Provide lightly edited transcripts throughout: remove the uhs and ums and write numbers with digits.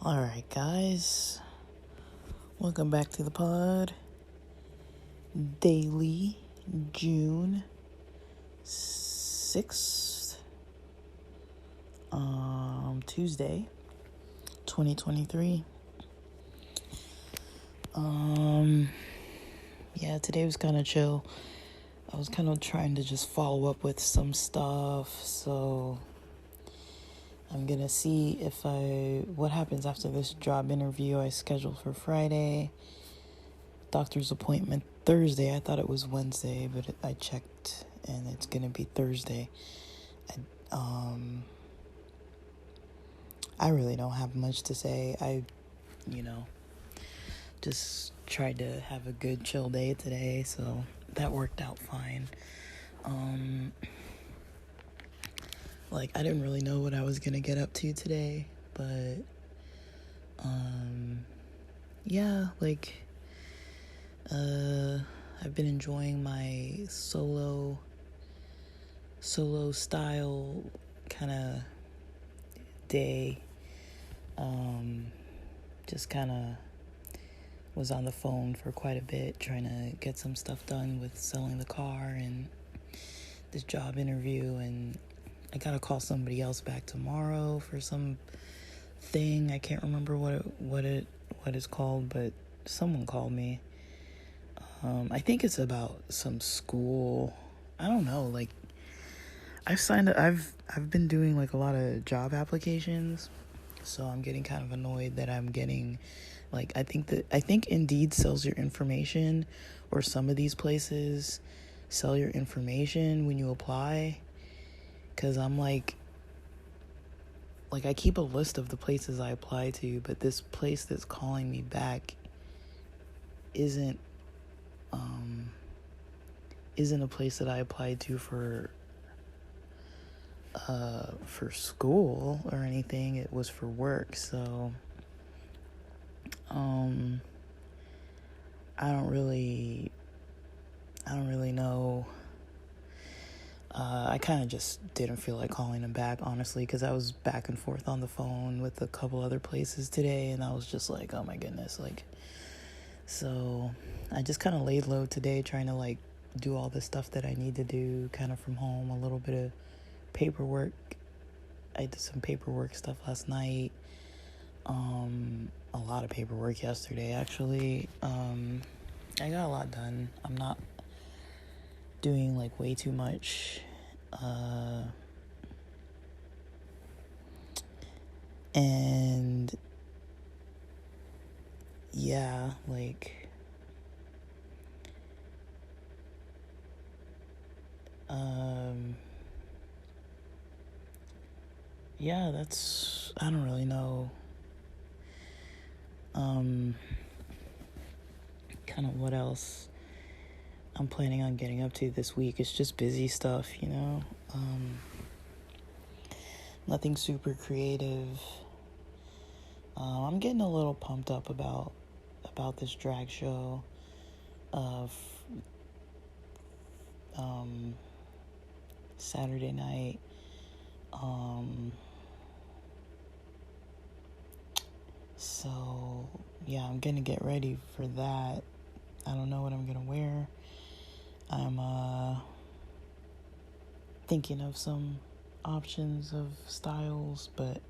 Alright, guys, welcome back to the pod. Daily, June 6th, Tuesday, 2023. Yeah, today was kind of chill. I was kind of trying to just follow up with some stuff, so I'm gonna see what happens after this job interview I scheduled for Friday. Doctor's appointment Thursday. I thought it was Wednesday, but I checked and it's gonna be Thursday. I really don't have much to say. I just tried to have a good chill day today, so that worked out fine. I didn't really know what I was gonna get up to today, but I've been enjoying my solo style kind of day. Just kind of was on the phone for quite a bit trying to get some stuff done with selling the car and this job interview, and I gotta call somebody else back tomorrow for some thing. I can't remember what it's called, but someone called me. I think it's about some school. I don't know. I've been doing a lot of job applications, so I'm getting kind of annoyed that I'm getting I think Indeed sells your information, or some of these places sell your information when you apply, because I'm I keep a list of the places I apply to, but this place that's calling me back isn't a place that I applied to for school or anything. It was for work, so I don't really know. I kind of just didn't feel like calling them back, honestly, because I was back and forth on the phone with a couple other places today, and I was just like, oh my goodness, so I just kind of laid low today, trying to do all the stuff that I need to do kind of from home, a little bit of paperwork. I did some paperwork stuff last night, a lot of paperwork yesterday, actually. I got a lot done. I'm not doing way too much, and yeah, I don't really know, kind of what else I'm planning on getting up to this week. It's just busy stuff, nothing super creative. I'm getting a little pumped up about this drag show of Saturday night. So yeah, I'm gonna get ready for that. I don't know what I'm gonna wear. I'm thinking of some options of styles, but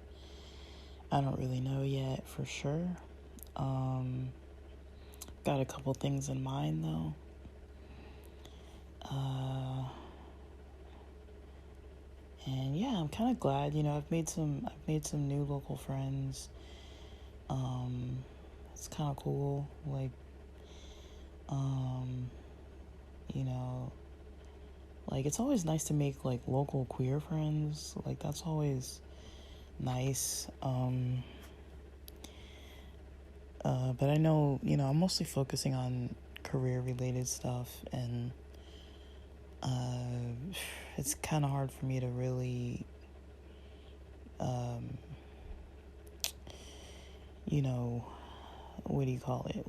I don't really know yet for sure. Got a couple things in mind though. And yeah, I'm kind of glad, I've made some new local friends. It's kind of cool, it's always nice to make local queer friends. That's always nice. But I know, I'm mostly focusing on career related stuff, and it's kind of hard for me to really what do you call it,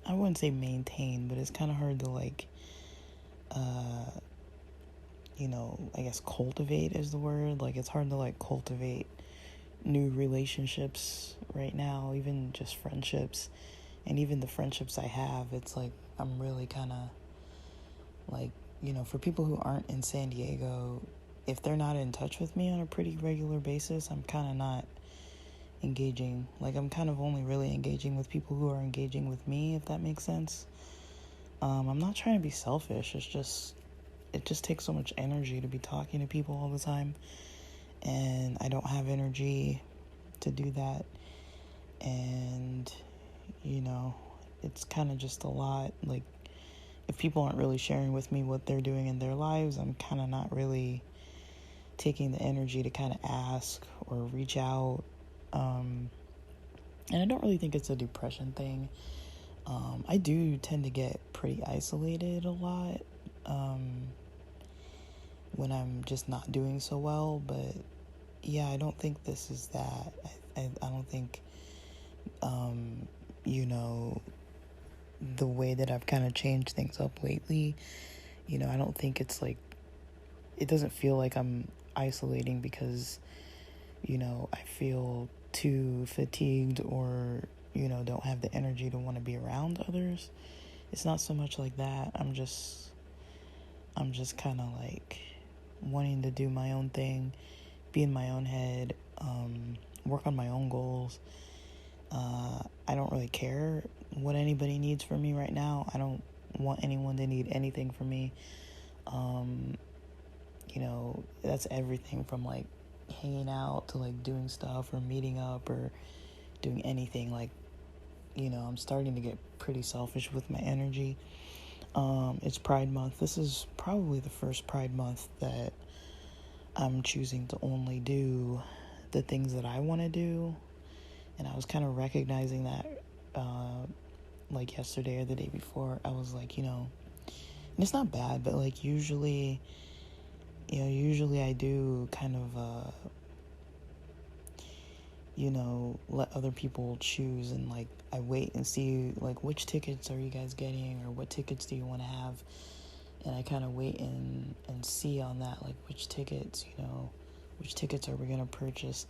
I wouldn't say maintain, but it's kind of hard to like, I guess cultivate is the word. Like, it's hard to like cultivate new relationships right now, even just friendships. And even the friendships I have, it's like I'm really kind of like, for people who aren't in San Diego, if they're not in touch with me on a pretty regular basis, I'm kind of not engaging. Like, I'm kind of only really engaging with people who are engaging with me, if that makes sense. I'm not trying to be selfish. It just takes so much energy to be talking to people all the time. And I don't have energy to do that. And, it's kind of just a lot. Like, if people aren't really sharing with me what they're doing in their lives, I'm kind of not really taking the energy to kind of ask or reach out. And I don't really think it's a depression thing. I do tend to get pretty isolated a lot when I'm just not doing so well. But yeah, I don't think this is that. I don't think, the way that I've kind of changed things up lately, I don't think it's like, it doesn't feel like I'm isolating because, I feel too fatigued or, don't have the energy to want to be around others. It's not so much like that. I'm just kind of like wanting to do my own thing, be in my own head, work on my own goals. I don't really care what anybody needs from me right now. I don't want anyone to need anything from me. That's everything from like hanging out to like doing stuff or meeting up or doing anything. Like, I'm starting to get pretty selfish with my energy. It's Pride Month. This is probably the first Pride Month that I'm choosing to only do the things that I want to do. And I was kind of recognizing that like yesterday or the day before. I was like, and it's not bad, but like usually I do kind of let other people choose, and like I wait and see like which tickets are you guys getting or what tickets do you want to have, and I kind of wait and see on that, like which tickets are we gonna purchase.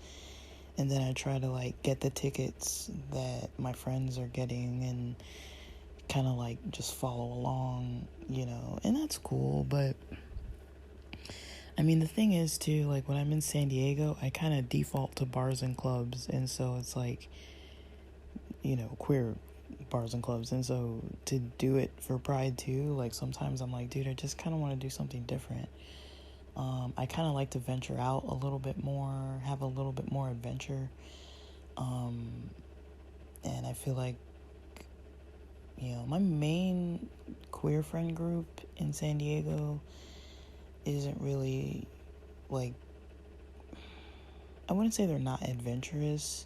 And then I try to like get the tickets that my friends are getting and kind of like just follow along, and that's cool. But I mean, the thing is too, like when I'm in San Diego, I kind of default to bars and clubs. And so it's like, queer bars and clubs. And so to do it for Pride too, like sometimes I'm like, dude, I just kind of want to do something different. I kind of like to venture out a little bit more, have a little bit more adventure. And I feel like, my main queer friend group in San Diego isn't really, like, I wouldn't say they're not adventurous,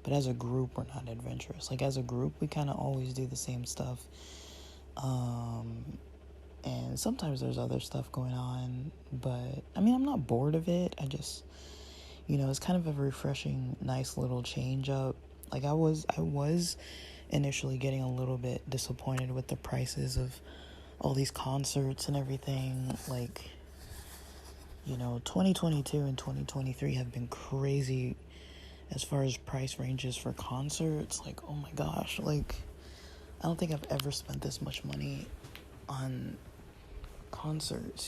but as a group, we're not adventurous. Like, as a group, we kind of always do the same stuff. And sometimes there's other stuff going on, but I mean, I'm not bored of it. I just, it's kind of a refreshing, nice little change up. Like I was initially getting a little bit disappointed with the prices of all these concerts and everything. Like, 2022 and 2023 have been crazy as far as price ranges for concerts. Like, oh my gosh, like I don't think I've ever spent this much money on concerts,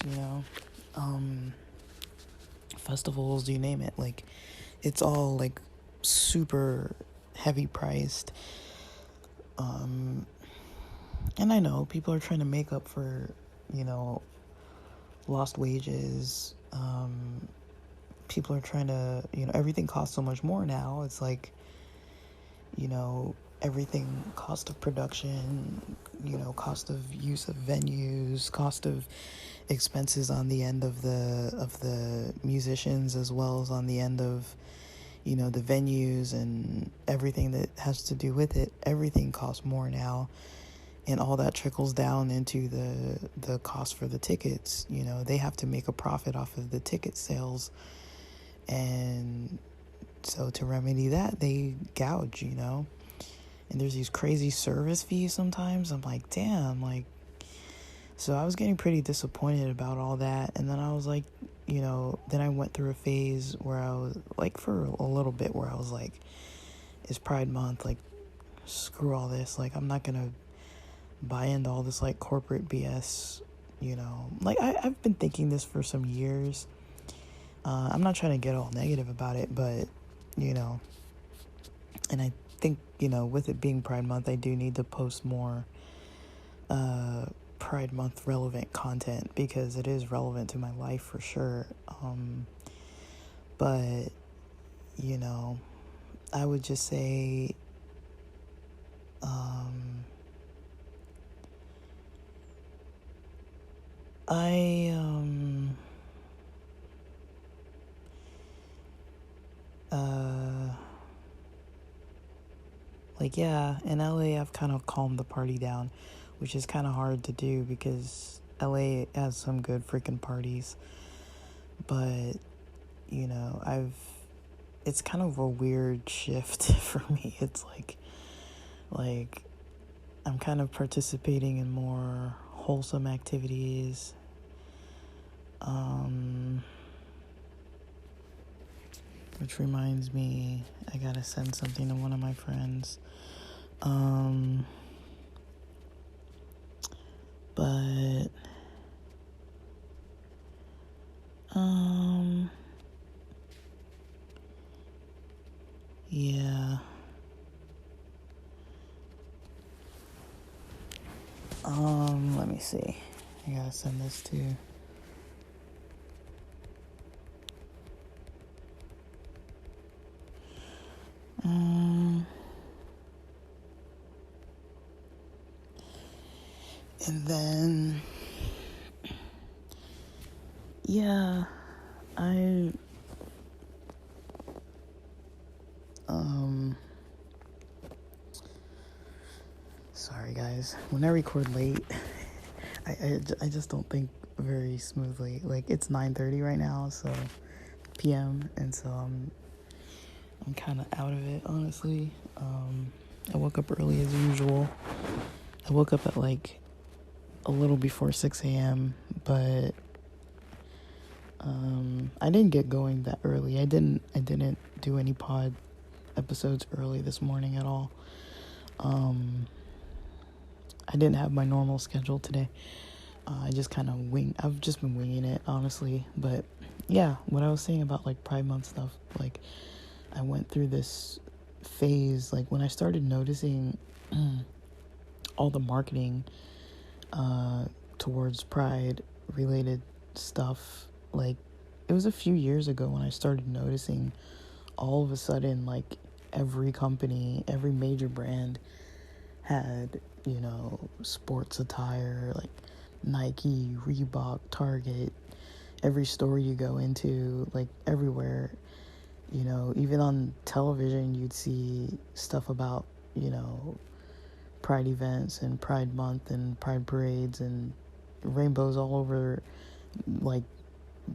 festivals, you name it. Like, it's all like super heavy priced. And I know people are trying to make up for, lost wages. People are trying to, everything costs so much more now. It's like, everything, cost of production, cost of use of venues, cost of expenses on the end of the musicians, as well as on the end of, the venues and everything that has to do with it. Everything costs more now, and all that trickles down into the cost for the tickets. They have to make a profit off of the ticket sales, and so to remedy that, they gouge, and there's these crazy service fees sometimes. I'm like, damn, like, so I was getting pretty disappointed about all that. And then I was like, then I went through a phase where I was like, for a little bit, where I was like, it's Pride Month, like, screw all this, like, I'm not gonna buy into all this like corporate BS, like I've been thinking this for some years. I'm not trying to get all negative about it, but and I think with it being Pride Month, I do need to post more Pride Month relevant content, because it is relevant to my life for sure. But I would just say like, yeah, in LA I've kind of calmed the party down, which is kind of hard to do because LA has some good freaking parties. But it's kind of a weird shift for me. It's like I'm kind of participating in more wholesome activities. Which reminds me, I gotta send something to one of my friends. But yeah. Let me see. I gotta send this to. And then, yeah, sorry guys, when I record late, I just don't think very smoothly. Like, it's 9:30 right now, so p.m. and so I'm kind of out of it, honestly. I woke up early as usual. I woke up at like a little before 6 a.m., but I didn't get going that early. I didn't do any pod episodes early this morning at all. I didn't have my normal schedule today. I just kind of I've just been winging it, honestly. But yeah, what I was saying about like Pride Month stuff, like I went through this phase, like when I started noticing all the marketing towards Pride related stuff. Like, it was a few years ago when I started noticing all of a sudden, like, every company, every major brand had, sports attire, like Nike, Reebok, Target, every store you go into, like everywhere, even on television, you'd see stuff about, Pride events and Pride Month and Pride parades and rainbows all over, like,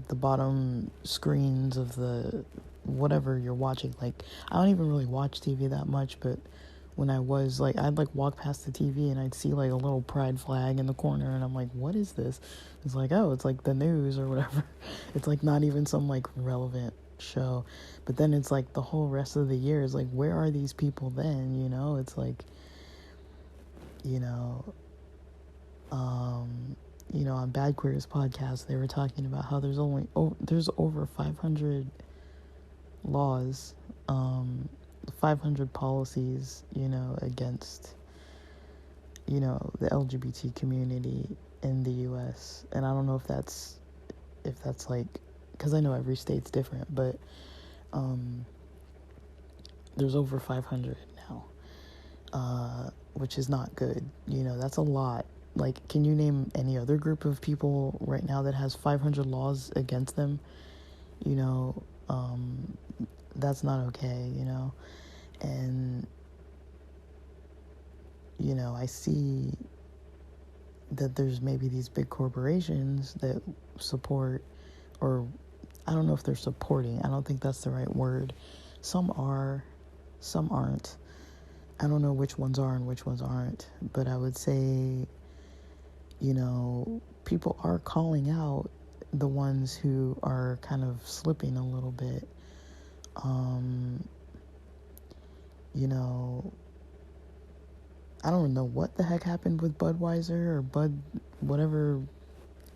the bottom screens of the whatever you're watching. Like, I don't even really watch TV that much, but when I was, like, I'd, like, walk past the TV and I'd see, like, a little pride flag in the corner, and I'm like, what is this? It's like, oh, it's, like, the news or whatever. It's, like, not even some, like, relevant show. But then it's, like, the whole rest of the year is, like, where are these people then, It's, like, on Bad Queers podcast, they were talking about how there's over 500 laws, 500 policies, against, the LGBT community in the U.S. And I don't know if that's like, because I know every state's different, but there's over 500 now, which is not good. That's a lot. Like, can you name any other group of people right now that has 500 laws against them? That's not okay, And, I see that there's maybe these big corporations that support, or I don't know if they're supporting. I don't think that's the right word. Some are, some aren't. I don't know which ones are and which ones aren't, but I would say, people are calling out the ones who are kind of slipping a little bit. You know, I don't know what the heck happened with Budweiser or Bud, whatever,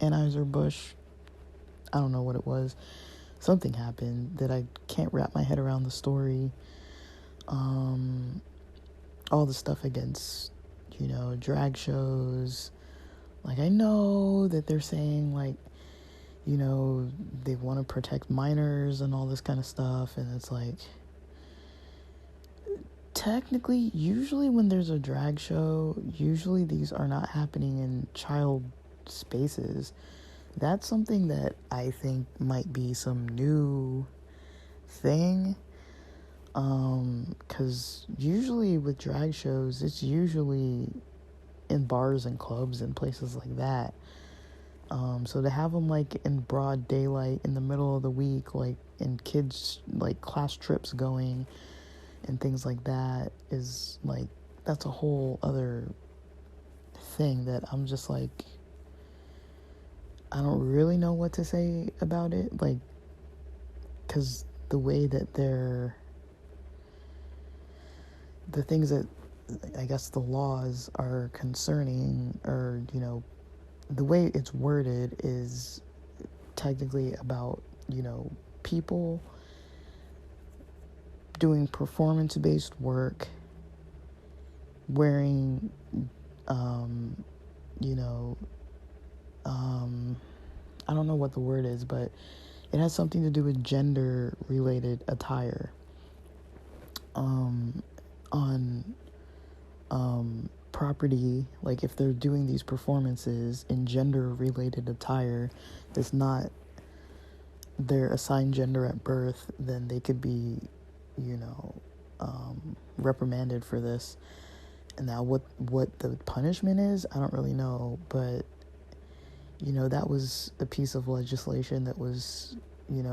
Anheuser-Busch. I don't know what it was. Something happened that I can't wrap my head around the story. All the stuff against, drag shows. Like, I know that they're saying, like, they want to protect minors and all this kind of stuff. And it's like, technically, usually when there's a drag show, usually these are not happening in child spaces. That's something that I think might be some new thing. Because usually with drag shows, it's usually in bars and clubs and places like that. So to have them like in broad daylight in the middle of the week, like in kids like class trips going and things like that, is like, that's a whole other thing that I'm just like, I don't really know what to say about it. Like, because the way that the things that I guess the laws are concerning, or, the way it's worded is technically about, people doing performance-based work, wearing, I don't know what the word is, but it has something to do with gender-related attire. On property, like if they're doing these performances in gender-related attire that's not their assigned gender at birth, then they could be, reprimanded for this. And now what the punishment is, I don't really know, but that was a piece of legislation that was,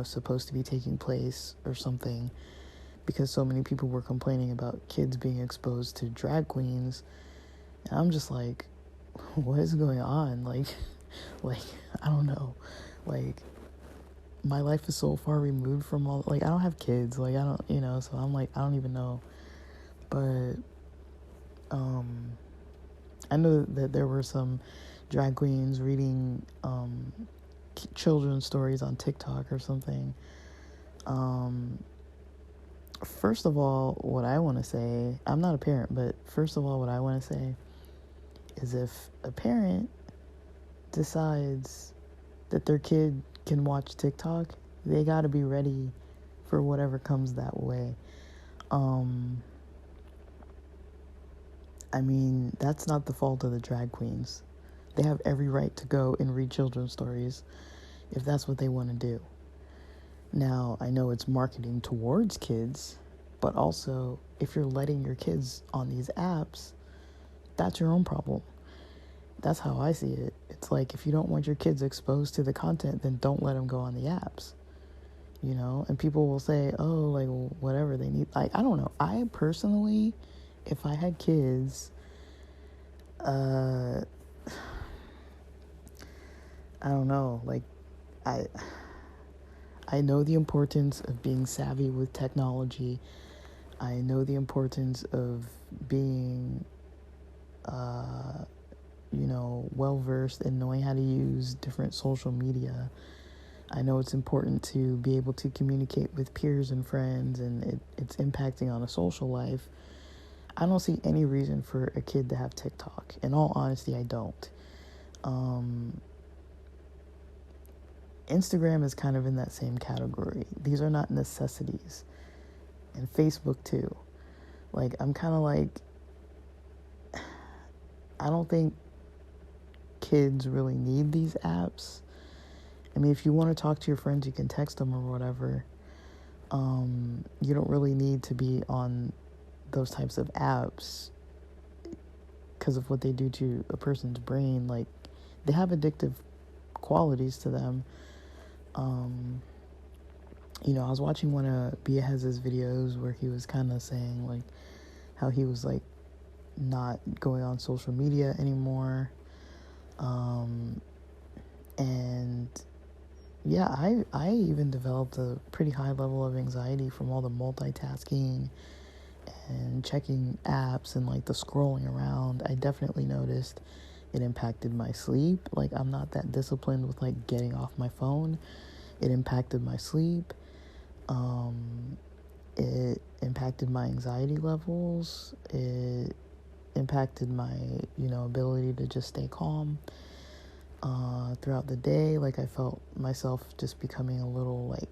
supposed to be taking place or something, because so many people were complaining about kids being exposed to drag queens. And I'm just like, what is going on? Like, I don't know. Like, my life is so far removed from all, like, I don't have kids. Like, I don't, so I'm like, I don't even know. But, I know that there were some drag queens reading, children's stories on TikTok or something. First of all, what I want to say, I'm not a parent, but first of all, what I want to say is, if a parent decides that their kid can watch TikTok, they got to be ready for whatever comes that way. I mean, that's not the fault of the drag queens. They have every right to go and read children's stories if that's what they want to do. Now, I know it's marketing towards kids, but also, if you're letting your kids on these apps, that's your own problem. That's how I see it. It's like, if you don't want your kids exposed to the content, then don't let them go on the apps. And people will say, oh, like, well, whatever they need. Like, I don't know. I personally, if I had kids, I don't know. Like, I know the importance of being savvy with technology. I know the importance of being, well-versed in knowing how to use different social media. I know it's important to be able to communicate with peers and friends, and it's impacting on a social life. I don't see any reason for a kid to have TikTok. In all honesty, I don't. Instagram is kind of in that same category. These are not necessities. And Facebook too. Like, I'm kind of like, I don't think kids really need these apps. I mean, if you want to talk to your friends, you can text them or whatever. You don't really need to be on those types of apps because of what they do to a person's brain. Like, they have addictive qualities to them. I was watching one of Biahez's videos where he was kind of saying, like, how he was like not going on social media anymore. And yeah, I even developed a pretty high level of anxiety from all the multitasking and checking apps and like the scrolling around. I definitely noticed it impacted my sleep. Like, I'm not that disciplined with like getting off my phone. It impacted my sleep. It impacted my anxiety levels. It impacted my, ability to just stay calm throughout the day. Like, I felt myself just becoming a little like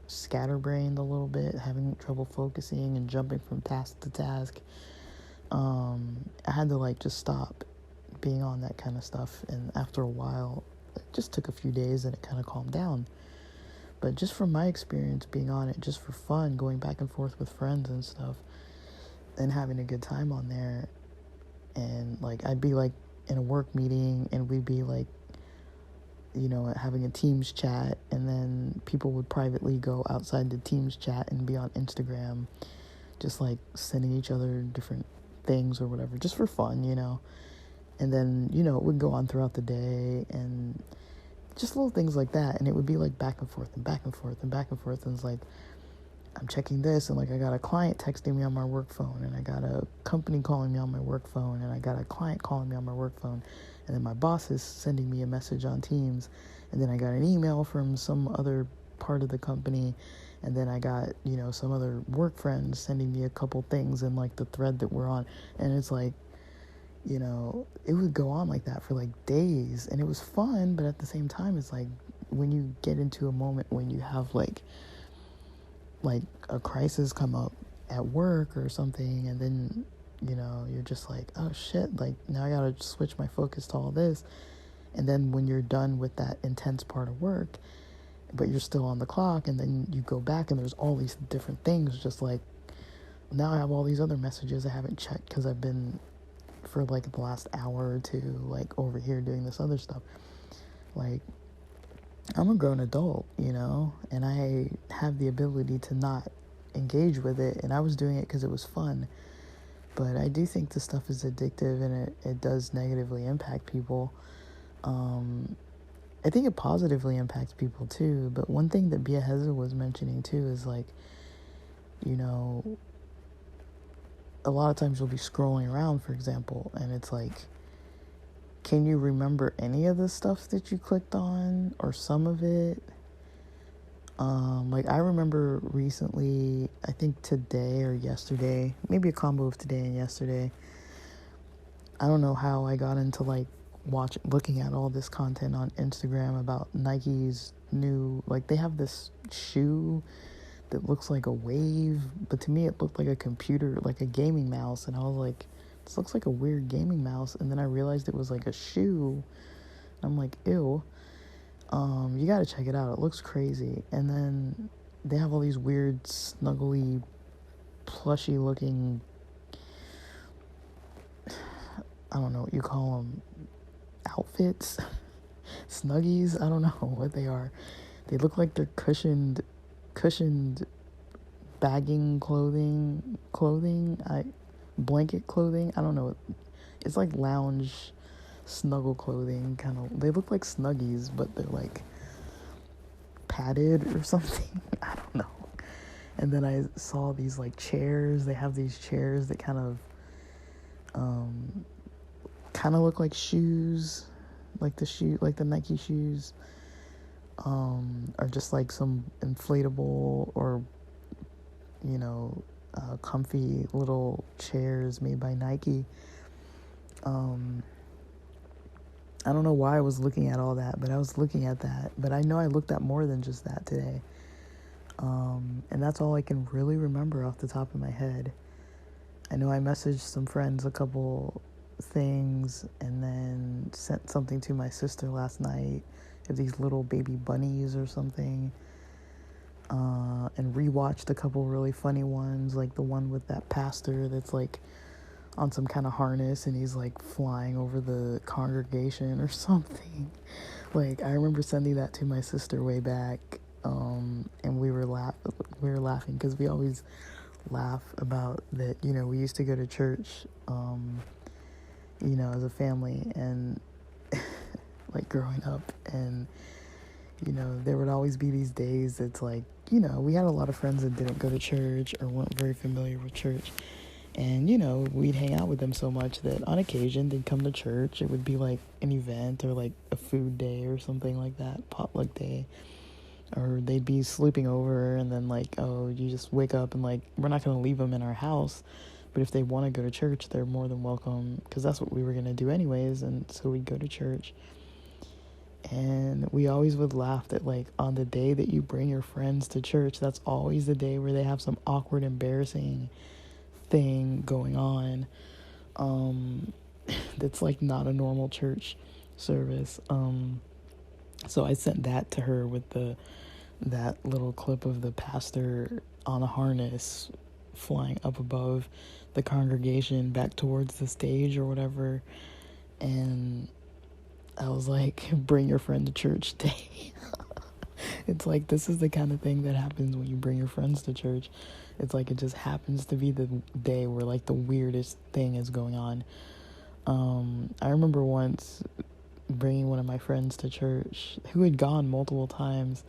scatterbrained a little bit, having trouble focusing and jumping from task to task. I had to like just stop being on that kind of stuff, and after a while, it just took a few days and it kind of calmed down. But just from my experience being on it just for fun, going back and forth with friends and stuff, and having a good time on there, and like I'd be like in a work meeting and we'd be like, having a Teams chat, and then people would privately go outside the Teams chat and be on Instagram, just like sending each other different things or whatever, just for fun, and then, it would go on throughout the day, and just little things like that, and it would be like back and forth and back and forth and back and forth, and it's like, I'm checking this, and like I got a client texting me on my work phone, and I got a company calling me on my work phone, and I got a client calling me on my work phone, and then my boss is sending me a message on Teams, and then I got an email from some other part of the company, and then I got, some other work friends sending me a couple things in like the thread that we're on, and it's like, it would go on like that for like days, and it was fun, but at the same time, it's like when you get into a moment when you have like a crisis come up at work or something, and then you're just like, oh shit, like now I gotta switch my focus to all this, and then when you're done with that intense part of work but you're still on the clock, and then you go back and there's all these different things, just like now I have all these other messages I haven't checked because I've been for like the last hour or two like over here doing this other stuff. Like, I'm a grown adult, and I have the ability to not engage with it, and I was doing it because it was fun. But I do think this stuff is addictive, and it does negatively impact people. I think it positively impacts people too, but one thing that Bia Heza was mentioning too is like, a lot of times you'll be scrolling around, for example, and it's like, can you remember any of the stuff that you clicked on or some of it? Like I remember recently, I think today or yesterday, maybe a combo of today and yesterday, I don't know how I got into like looking at all this content on Instagram about Nike's new, like they have this shoe that looks like a wave, but to me it looked like a computer, like a gaming mouse, and I was like, this looks like a weird gaming mouse, and then I realized it was like a shoe. I'm like, ew. You gotta check it out, it looks crazy. And then they have all these weird snuggly plushy looking, I don't know what you call them, outfits, snuggies, I don't know what they are. They look like they're cushioned bagging clothing, blanket clothing, I don't know. It's like lounge snuggle clothing, kind of. They look like Snuggies, but they're like padded or something. I don't know. And then I saw these like chairs. They have these chairs that kind of look like shoes, like the Nike shoes, or just like some inflatable or comfy little chairs made by Nike. I don't know why I was looking at all that, but I was looking at that. But I know I looked at more than just that today. And that's all I can really remember off the top of my head. I know I messaged some friends a couple things, and then sent something to my sister last night of these little baby bunnies or something. And rewatched a couple really funny ones, like the one with that pastor that's like on some kind of harness and he's like flying over the congregation or something. Like I remember sending that to my sister way back, and we were laughing because we always laugh about that. You know, we used to go to church, you know, as a family, and like growing up, and you know, there would always be these days that's like, you know, we had a lot of friends that didn't go to church or weren't very familiar with church. And, you know, we'd hang out with them so much that on occasion they'd come to church. It would be like an event or like a food day or something like that, potluck day. Or they'd be sleeping over and then like, oh, you just wake up and like, we're not going to leave them in our house. But if they want to go to church, they're more than welcome, because that's what we were going to do anyways. And so we'd go to church. And we always would laugh that like on the day that you bring your friends to church, that's always the day where they have some awkward, embarrassing thing going on, that's like not a normal church service. So I sent that to her with that little clip of the pastor on a harness flying up above the congregation back towards the stage or whatever. And I was like, bring your friend to church day. It's like, this is the kind of thing that happens when you bring your friends to church. It's like, it just happens to be the day where like the weirdest thing is going on. I remember once bringing one of my friends to church who had gone multiple times.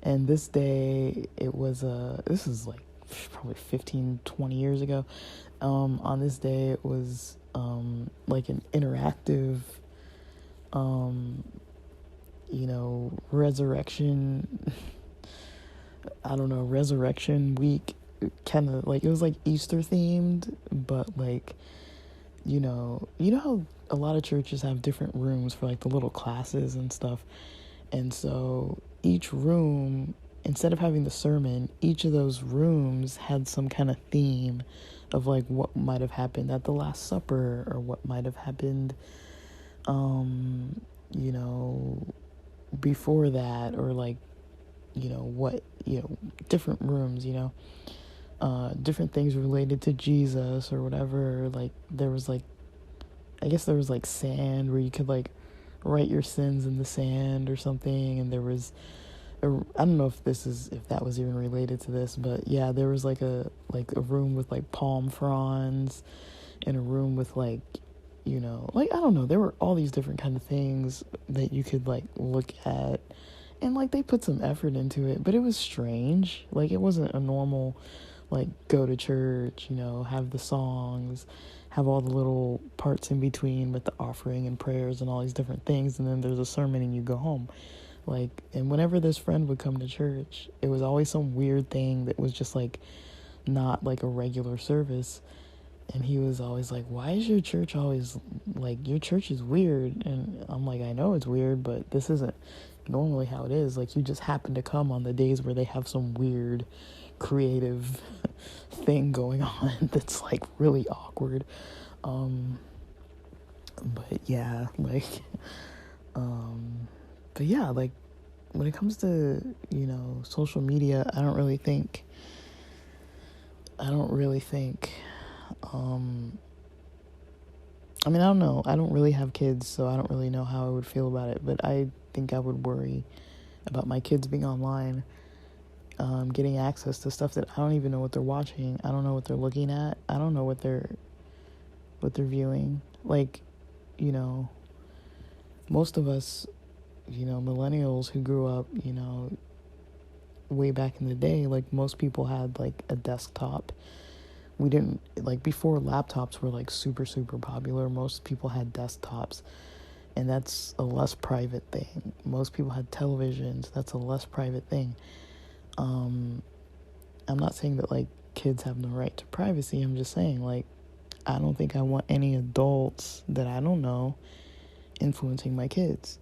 And this day, it was, this is like probably 15, 20 years ago. On this day, it was like an interactive, you know, resurrection week, kind of like, it was like Easter themed, but like, you know how a lot of churches have different rooms for like the little classes and stuff. And so each room, instead of having the sermon, each of those rooms had some kind of theme of like what might have happened at the Last Supper, or what might have happened, you know, before that, or like, you know, what, you know, different rooms, you know, different things related to Jesus or whatever. Like there was like, I guess there was like sand where you could like write your sins in the sand or something. And there was, I don't know if that was even related to this, but yeah, there was like a room with like palm fronds, and a room with like, you know, like, I don't know, there were all these different kind of things that you could like look at, and like they put some effort into it, but it was strange. Like it wasn't a normal like go to church, you know, have the songs, have all the little parts in between with the offering and prayers and all these different things, and then there's a sermon and you go home. Like, and whenever this friend would come to church, it was always some weird thing that was just like not like a regular service. And he was always like, why is your church always like, your church is weird? And I'm like, I know it's weird, but this isn't normally how it is. Like, you just happen to come on the days where they have some weird creative thing going on that's like really awkward. But yeah, like, but yeah, like when it comes to, you know, social media, I don't really think, I mean, I don't know. I don't really have kids, so I don't really know how I would feel about it. But I think I would worry about my kids being online, getting access to stuff that I don't even know what they're watching. I don't know what they're looking at. I don't know what they're viewing. Like, you know, most of us, you know, millennials who grew up, you know, way back in the day, like most people had like a desktop. We didn't, like, before laptops were like super, super popular, most people had desktops, and that's a less private thing. Most people had televisions. That's a less private thing. I'm not saying that like kids have no right to privacy. I'm just saying, like, I don't think I want any adults that I don't know influencing my kids.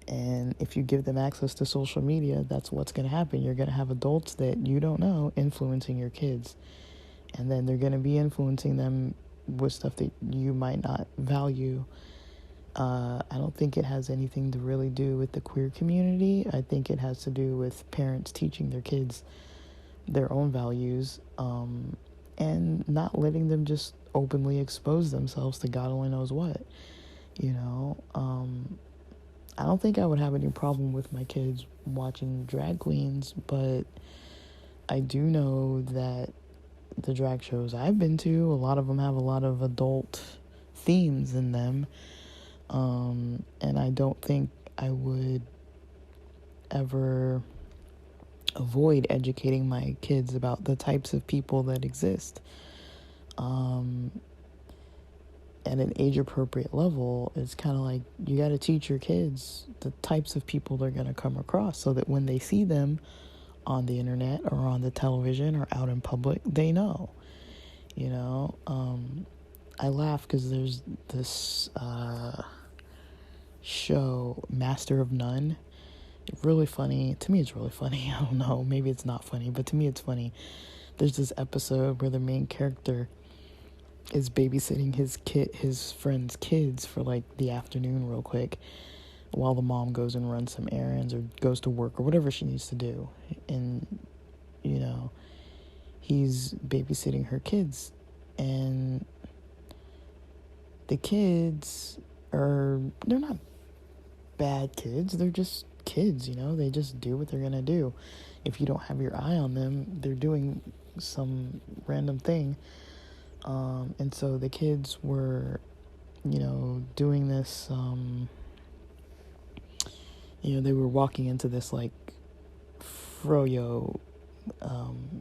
And if you give them access to social media, that's what's going to happen. You're going to have adults that you don't know influencing your kids. And then they're going to be influencing them with stuff that you might not value. I don't think it has anything to really do with the queer community. I think it has to do with parents teaching their kids their own values, and not letting them just openly expose themselves to God only knows what, you know. I don't think I would have any problem with my kids watching drag queens, but I do know that the drag shows I've been to, a lot of them have a lot of adult themes in them. And I don't think I would ever avoid educating my kids about the types of people that exist. At an age appropriate level, it's kind of like you got to teach your kids the types of people they're going to come across so that when they see them on the internet or on the television or out in public, they know. You know, I laugh because there's this show, Master of None. Really funny. To me, it's really funny. I don't know. Maybe it's not funny, but to me, it's funny. There's this episode where the main character is babysitting his friend's kids for like the afternoon real quick while the mom goes and runs some errands or goes to work or whatever she needs to do. And, you know, he's babysitting her kids, and the kids they're not bad kids. They're just kids, you know. They just do what they're going to do. If you don't have your eye on them, they're doing some random thing. And so the kids were, you know, doing this, you know, they were walking into this, like, froyo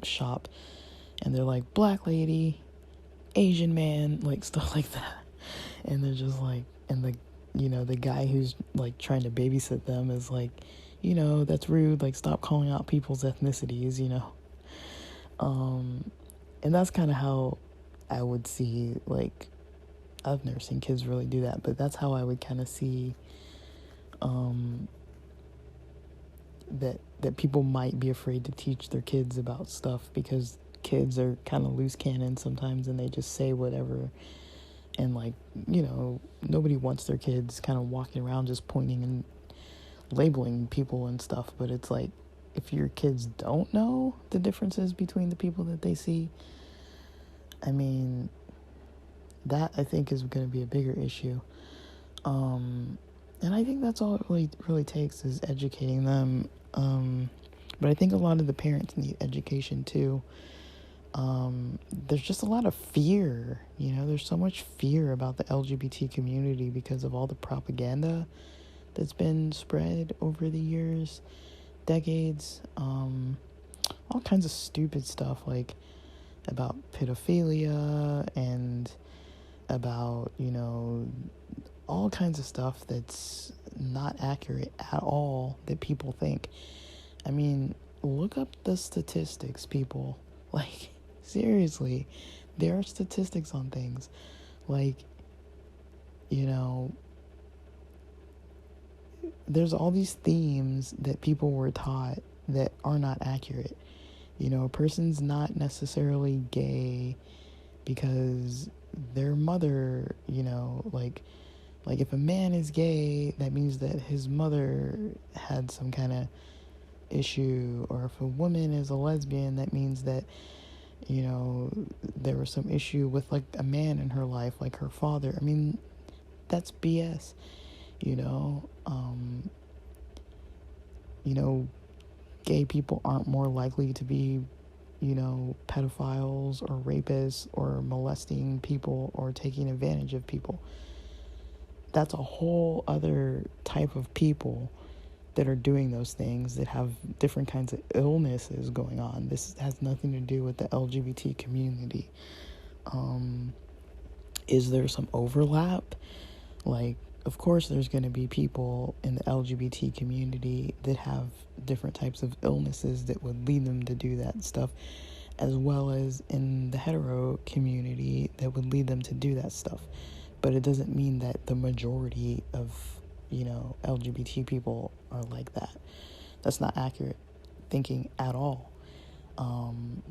shop, and they're like, black lady, Asian man, like, stuff like that. And they're just like, and the, you know, the guy who's, like, trying to babysit them is like, you know, that's rude, like, stop calling out people's ethnicities, you know. And that's kind of how I would see, like, I've never seen kids really do that, but that's how I would kind of see that people might be afraid to teach their kids about stuff because kids are kind of loose cannon sometimes, and they just say whatever. And, like, you know, nobody wants their kids kind of walking around just pointing and labeling people and stuff, but it's like, if your kids don't know the differences between the people that they see, I mean, that I think is going to be a bigger issue. And I think that's all it really takes is educating them. But I think a lot of the parents need education too. There's just a lot of fear, you know, there's so much fear about the LGBT community because of all the propaganda that's been spread over the years, decades, all kinds of stupid stuff, like about pedophilia and about, you know, all kinds of stuff that's not accurate at all that people think. I mean, look up the statistics, people. Like, seriously, there are statistics on things. Like, you know, there's all these themes that people were taught that are not accurate. You know, a person's not necessarily gay because their mother, you know, like if a man is gay, that means that his mother had some kind of issue, or if a woman is a lesbian, that means that, you know, there was some issue with, like, a man in her life, like her father. I mean, that's BS, you know. You know, gay people aren't more likely to be, you know, pedophiles or rapists or molesting people or taking advantage of people. That's a whole other type of people that are doing those things, that have different kinds of illnesses going on. This has nothing to do with the LGBT community. Is there some overlap? Like, of course there's going to be people in the LGBT community that have different types of illnesses that would lead them to do that stuff, as well as in the hetero community that would lead them to do that stuff. But it doesn't mean that the majority of, you know, LGBT people are like that. That's not accurate thinking at all.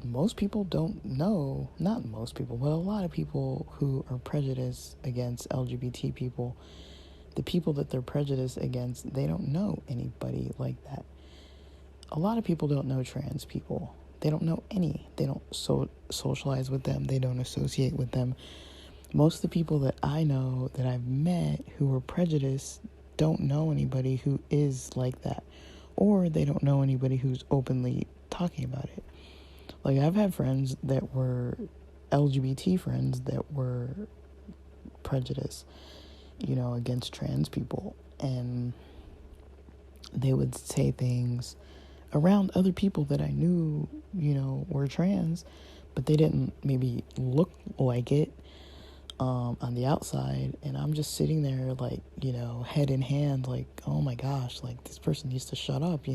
Most people don't know, not most people, but a lot of people who are prejudiced against LGBT people, the people that they're prejudiced against, they don't know anybody like that. A lot of people don't know trans people. They don't know any. They don't socialize with them. They don't associate with them. Most of the people that I know that I've met who are prejudiced don't know anybody who is like that, or they don't know anybody who's openly talking about it. Like, I've had friends that were LGBT friends that were prejudiced, against trans people. And they would say things around other people that I knew, were trans, but they didn't maybe look like it on the outside. And I'm just sitting there, like, head in hand, like, oh my gosh, like, this person needs to shut up,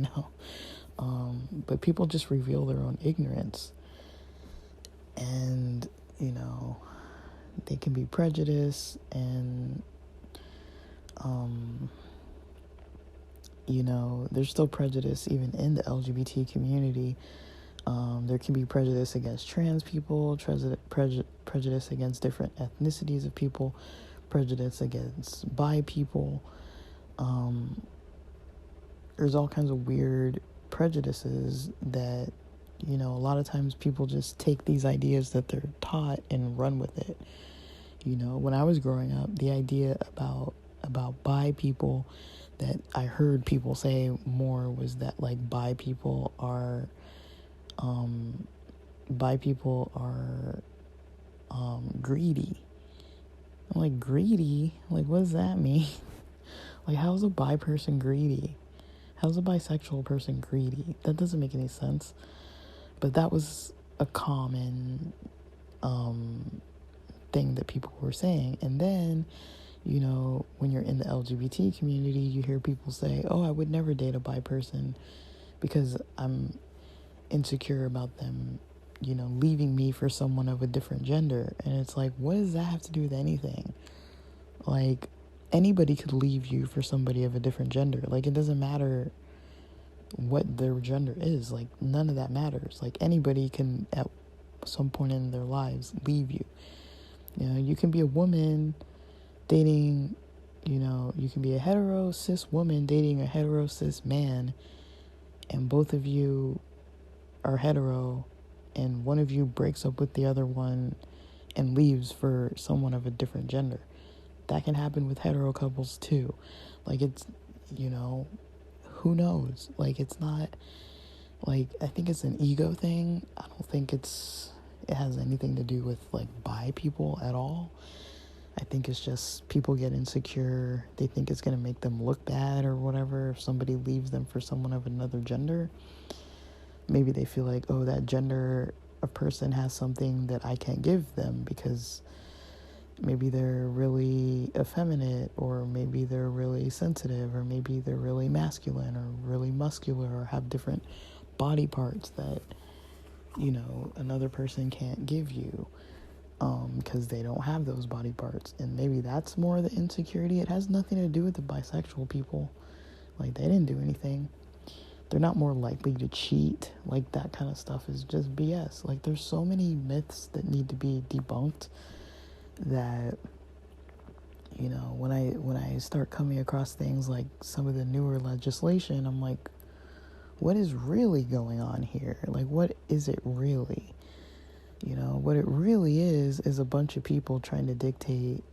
But people just reveal their own ignorance. And, they can be prejudiced, and, there's still prejudice even in the LGBT community. There can be prejudice against trans people, prejudice against different ethnicities of people, prejudice against bi people. There's all kinds of weird prejudices that, a lot of times people just take these ideas that they're taught and run with it. When I was growing up, the idea about bi people that I heard people say more was that, like, bi people are greedy. I'm like, greedy? Like, what does that mean? Like, how's a bi person greedy? How's a bisexual person greedy? That doesn't make any sense. But that was a common thing that people were saying. And then, when you're in the LGBT community, you hear people say, oh, I would never date a bi person because I'm insecure about them, leaving me for someone of a different gender. And it's like, what does that have to do with anything? Like, anybody could leave you for somebody of a different gender. Like, it doesn't matter what their gender is. Like, none of that matters. Like, anybody can at some point in their lives leave you. You can be a woman dating, you can be a hetero cis woman dating a hetero cis man, and both of you are hetero, and one of you breaks up with the other one and leaves for someone of a different gender. That can happen with hetero couples too. Like, it's, who knows? Like, it's not, like, I think it's an ego thing. I don't think it has anything to do with, like, bi people at all. I think it's just people get insecure. They think it's going to make them look bad or whatever if somebody leaves them for someone of another gender. Maybe they feel like, oh, that gender of person has something that I can't give them because maybe they're really effeminate, or maybe they're really sensitive, or maybe they're really masculine or really muscular, or have different body parts that, another person can't give you because they don't have those body parts. And maybe that's more the insecurity. It has nothing to do with the bisexual people. Like, they didn't do anything. They're not more likely to cheat. Like, that kind of stuff is just BS. Like, there's so many myths that need to be debunked that, when I start coming across things like some of the newer legislation, I'm like, what is really going on here? Like, what is it really? What it really is a bunch of people trying to dictate,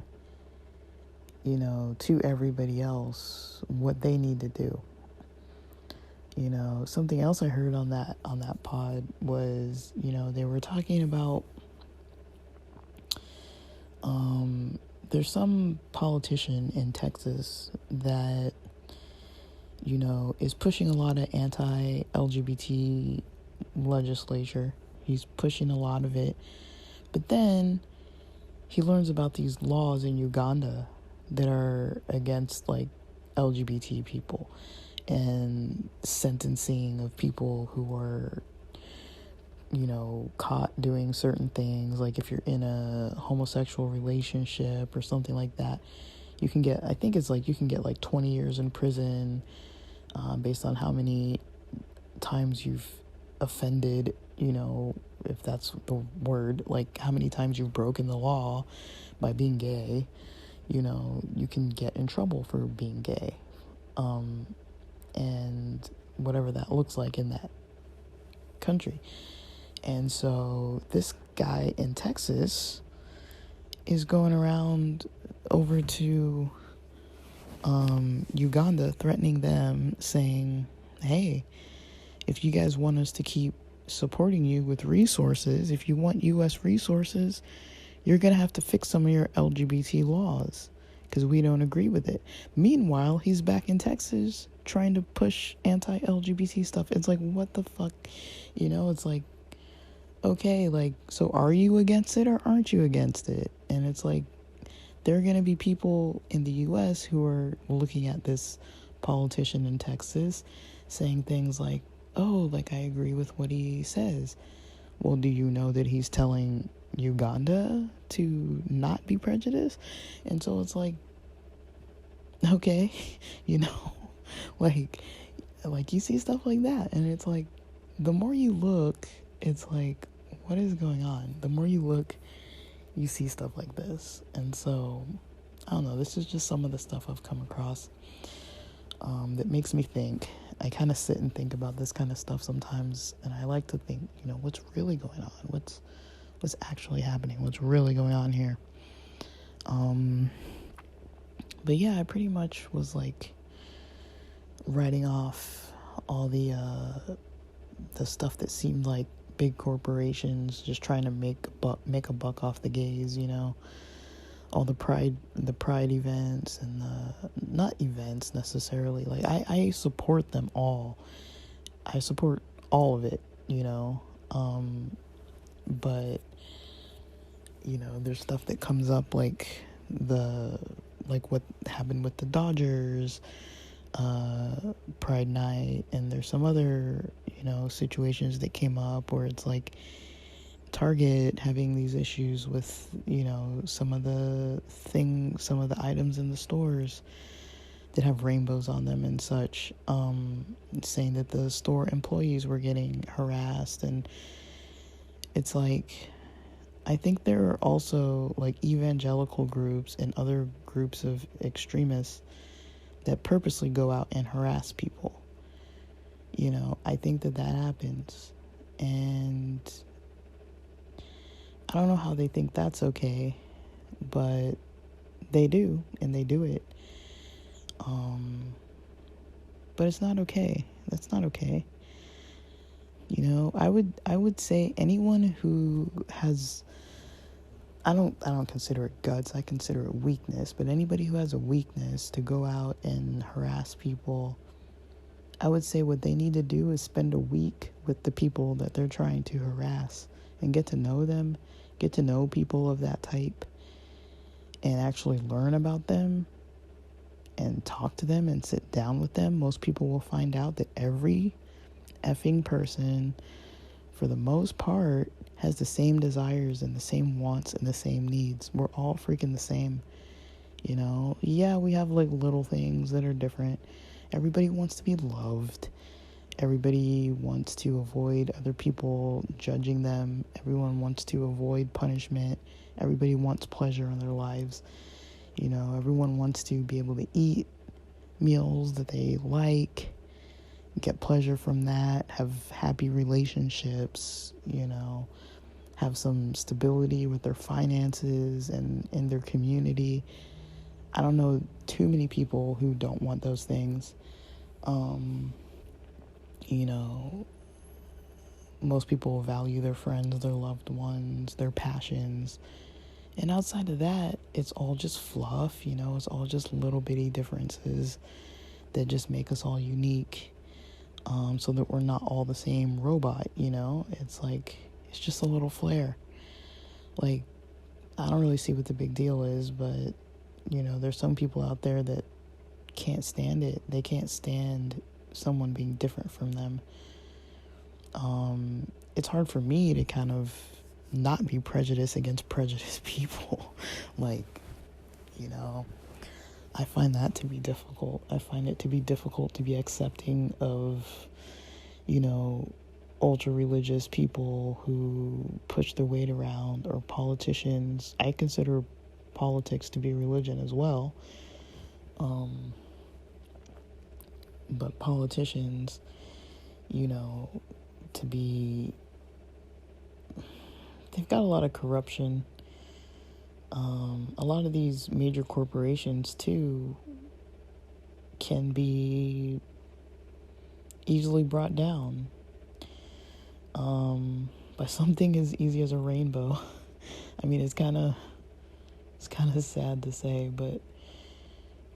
to everybody else what they need to do. Something else I heard on that pod was, they were talking about, there's some politician in Texas that, is pushing a lot of anti-LGBT legislature. He's pushing a lot of it. But then he learns about these laws in Uganda that are against, like, LGBT people, and sentencing of people who are, caught doing certain things. Like, if you're in a homosexual relationship or something like that, you can get, I think it's like, you can get like 20 years in prison based on how many times you've offended, if that's the word, like how many times you've broken the law by being gay. You can get in trouble for being gay. And whatever that looks like in that country. And so this guy in Texas is going around over to Uganda, threatening them, saying, hey, if you guys want us to keep supporting you with resources. If you want U.S. resources, you're going to have to fix some of your LGBT laws because we don't agree with it. Meanwhile, he's back in Texas trying to push anti-LGBT stuff. It's like, what the fuck? It's like, okay, like, so are you against it or aren't you against it? And it's like, there are going to be people in the U.S. who are looking at this politician in Texas saying things like, oh, like, I agree with what he says. Well, do you know that he's telling Uganda to not be prejudiced? And so it's like, okay, like you see stuff like that, and it's like, the more you look, it's like, what is going on? The more you look, you see stuff like this. And so, I don't know, this is just some of the stuff I've come across that makes me think. I kind of sit and think about this kind of stuff sometimes, and I like to think, what's really going on? What's actually happening? What's really going on here? But yeah, I pretty much was like writing off all the stuff that seemed like big corporations just trying to make a buck off the gays, all the pride events and not events necessarily. Like, I support them all. I support all of it, but there's stuff that comes up like what happened with the Dodgers Pride night, and there's some other situations that came up where it's like Target having these issues with some of the items in the stores that have rainbows on them and such, saying that the store employees were getting harassed. And it's like, I think there are also like evangelical groups and other groups of extremists that purposely go out and harass people. I think that happens, and I don't know how they think that's okay, but they do, and they do it. But it's not okay. That's not okay. I would say anyone who has, I don't consider it guts, I consider it weakness, but anybody who has a weakness to go out and harass people, I would say what they need to do is spend a week with the people that they're trying to harass and get to know them, get to know people of that type, and actually learn about them and talk to them and sit down with them. Most people will find out that every effing person, for the most part, has the same desires and the same wants and the same needs. We're all freaking the same. Yeah, we have like little things that are different. Everybody wants to be loved. Everybody wants to avoid other people judging them. Everyone wants to avoid punishment. Everybody wants pleasure in their lives. Everyone wants to be able to eat meals that they like, get pleasure from that, have happy relationships, have some stability with their finances and in their community. I don't know too many people who don't want those things. Most people value their friends, their loved ones, their passions. And outside of that, it's all just fluff, it's all just little bitty differences that just make us all unique, so that we're not all the same robot, It's like, it's just a little flair. Like, I don't really see what the big deal is, but, there's some people out there that can't stand it. They can't stand someone being different from them. It's hard for me to kind of not be prejudiced against prejudiced people. Like, I find that to be difficult. I find it to be difficult to be accepting of, ultra-religious people who push their weight around, or politicians. I consider politics to be religion as well. But politicians, to be, they've got a lot of corruption. A lot of these major corporations too can be easily brought down. by something as easy as a rainbow. I mean, it's kind of sad to say, but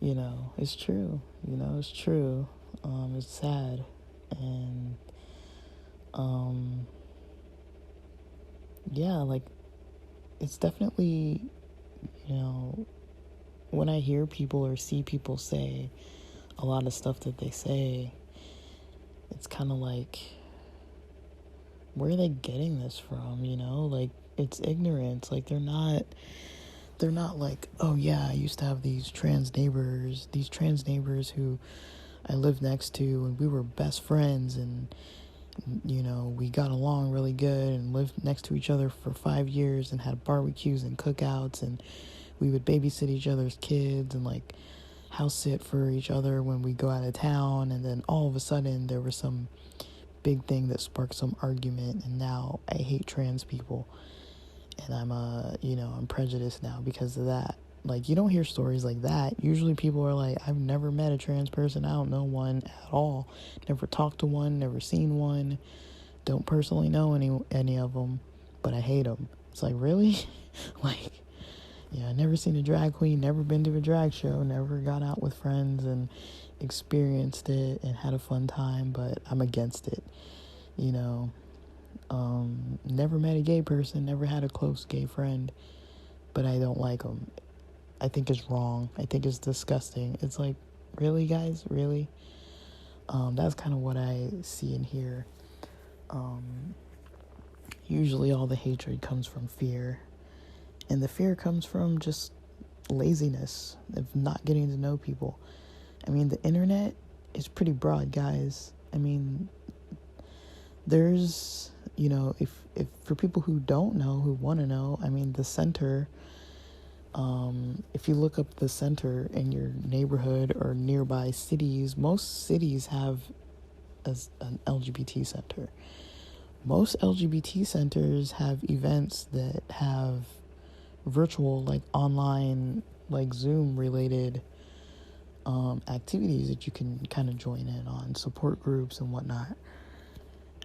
it's true. It's true. It's sad, and yeah, like it's definitely, when I hear people or see people say a lot of stuff that they say, it's kind of like, where are they getting this from? Like, it's ignorance. Like, they're not like, oh yeah, I used to have these trans neighbors who I lived next to, and we were best friends, and we got along really good and lived next to each other for 5 years and had barbecues and cookouts, and we would babysit each other's kids and like house sit for each other when we go out of town. And then all of a sudden there was some big thing that sparked some argument, and now I hate trans people, and I'm prejudiced now because of that. Like, you don't hear stories like that. Usually people are like, I've never met a trans person, I don't know one at all, never talked to one, never seen one, don't personally know any of them, but I hate them. It's like, really? Like, I never seen a drag queen, never been to a drag show, never got out with friends and experienced it and had a fun time, but I'm against it. Never met a gay person, never had a close gay friend, but I don't like them. I think it's wrong. I think it's disgusting. It's like, really, guys? Really? That's kind of what I see and hear. Usually all the hatred comes from fear. And the fear comes from just laziness of not getting to know people. I mean, the internet is pretty broad, guys. I mean, there's, if for people who don't know, who want to know, I mean, the center, if you look up the center in your neighborhood or nearby cities, most cities have an LGBT center. Most LGBT centers have events that have virtual, like online, like Zoom related activities that you can kind of join in on, support groups and whatnot.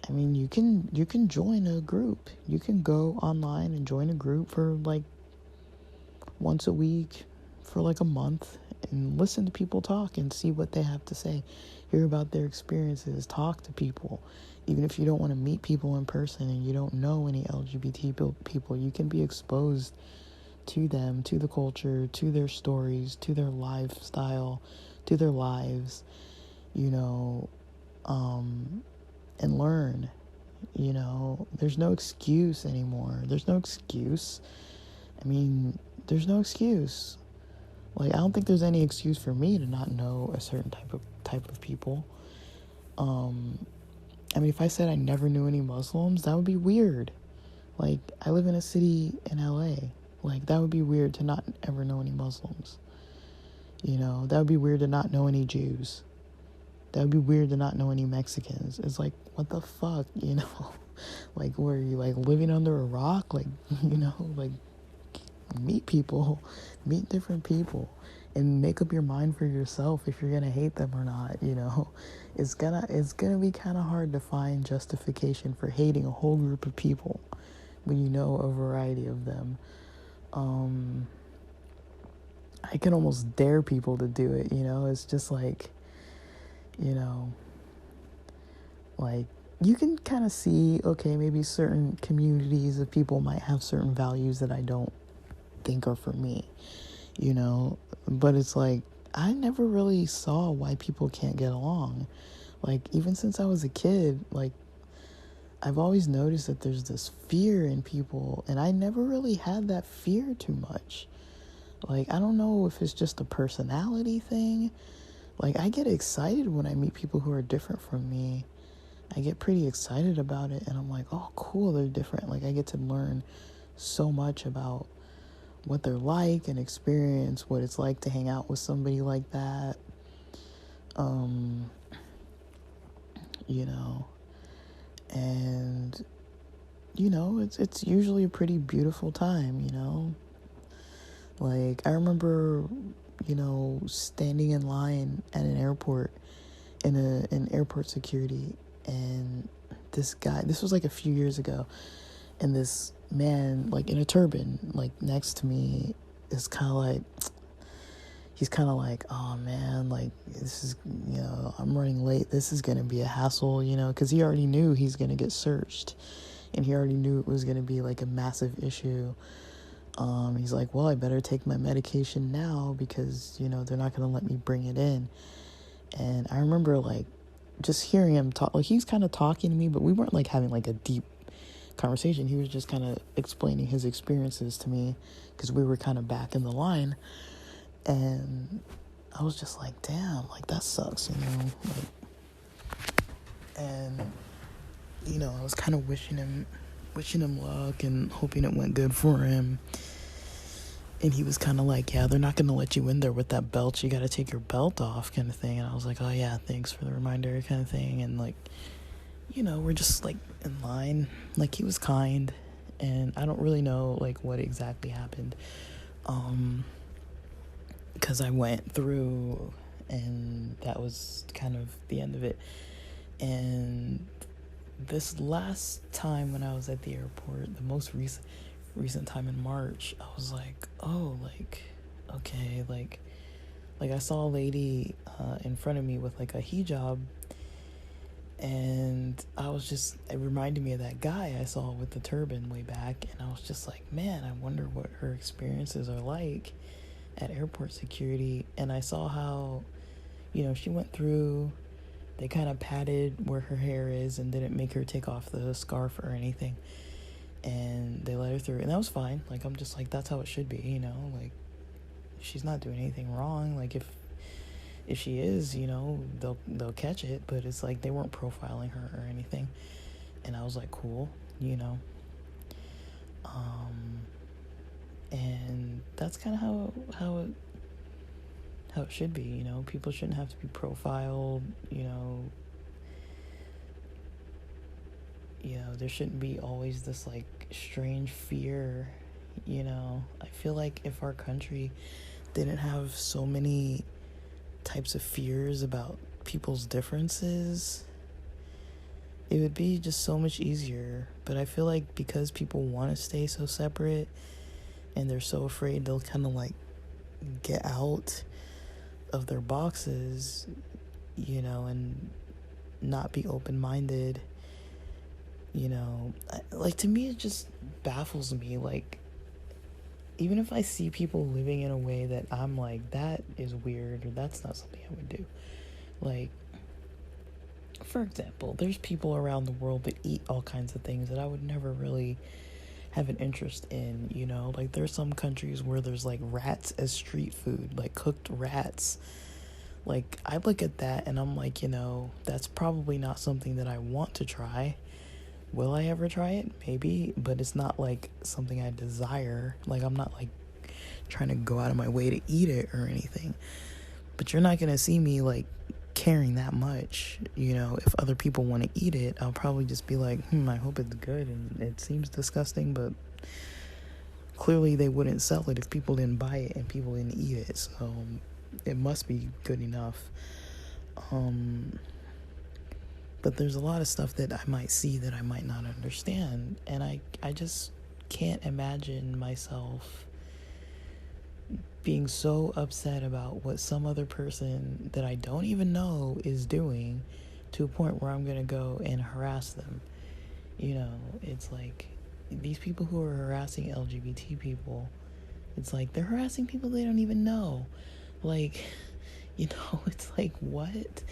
I mean, you can join a group. You can go online and join a group for like once a week for like a month and listen to people talk and see what they have to say, hear about their experiences, talk to people. Even if you don't want to meet people in person and you don't know any LGBT people, you can be exposed to them, to the culture, to their stories, to their lifestyle, to their lives, and learn. There's no excuse anymore. There's no excuse. I mean, there's no excuse. Like, I don't think there's any excuse for me to not know a certain type of people. I mean, if I said I never knew any Muslims, that would be weird. Like, I live in a city in LA. Like, that would be weird to not ever know any Muslims. That would be weird to not know any Jews. That would be weird to not know any Mexicans. It's like, what the fuck, Like, were you, like, living under a rock? Like, like, meet people, meet different people, and make up your mind for yourself if you're gonna hate them or not. It's gonna be kind of hard to find justification for hating a whole group of people when you know a variety of them. I can almost dare people to do it. It's just like, like, you can kind of see, okay, maybe certain communities of people might have certain values that I don't think are for me, but it's like, I never really saw why people can't get along. Like, even since I was a kid, like, I've always noticed that there's this fear in people, and I never really had that fear too much. Like, I don't know if it's just a personality thing. Like, I get excited when I meet people who are different from me. I get pretty excited about it, and I'm like, oh, cool, they're different. Like, I get to learn so much about what they're like and experience what it's like to hang out with somebody like that. And it's usually a pretty beautiful time. Like, I remember standing in line at an airport in airport security, and this guy, this was like a few years ago, and this man, like in a turban, like next to me, is kind of like, he's kind of like, oh man, like this is, I'm running late. This is going to be a hassle, because he already knew he's going to get searched, and he already knew it was going to be like a massive issue. He's like, well, I better take my medication now because, they're not going to let me bring it in. And I remember like just hearing him talk, like he's kind of talking to me, but we weren't like having like a deep conversation. He was just kind of explaining his experiences to me because we were kind of back in the line. And I was just like, damn, like that sucks, and I was kind of wishing him luck and hoping it went good for him. And he was kind of like, yeah, they're not going to let you in there with that belt. You got to take your belt off kind of thing. And I was like, oh, yeah, thanks for the reminder kind of thing. And, like, we're just, like, in line. Like, he was kind. And I don't really know, like, what exactly happened. Because I went through, and that was kind of the end of it. And this last time when I was at the airport, the most recent time in March, I was like, oh, like, okay, like I saw a lady in front of me with like a hijab, and it reminded me of that guy I saw with the turban way back, and I was just like, man, I wonder what her experiences are like at airport security. And I saw how, she went through, they kind of patted where her hair is and didn't make her take off the scarf or anything. And they let her through, and that was fine. Like, I'm just like, that's how it should be, like, she's not doing anything wrong. Like, if she is, they'll catch it, but it's like they weren't profiling her or anything. And I was like, cool, and that's kind of how it should be. People shouldn't have to be profiled. There shouldn't be always this like strange fear. I feel like if our country didn't have so many types of fears about people's differences, it would be just so much easier. But I feel like because people want to stay so separate and they're so afraid they'll kind of like get out of their boxes, and not be open-minded, like, to me, it just baffles me. Like, even if I see people living in a way that I'm like, that is weird, or that's not something I would do. Like, for example, there's people around the world that eat all kinds of things that I would never really have an interest in, like there's some countries where there's like rats as street food, like cooked rats. Like, I look at that and I'm like, that's probably not something that I want to try. Will I ever try it? Maybe, but it's not like something I desire. Like, I'm not like trying to go out of my way to eat it or anything. But you're not gonna see me like caring that much. If other people want to eat it, I'll probably just be like, I hope it's good, and it seems disgusting, but clearly they wouldn't sell it if people didn't buy it and people didn't eat it, so it must be good enough. But there's a lot of stuff that I might see that I might not understand, and I just can't imagine myself being so upset about what some other person that I don't even know is doing to a point where I'm gonna go and harass them. It's like these people who are harassing LGBT people, it's like they're harassing people they don't even know. Like, it's like, what?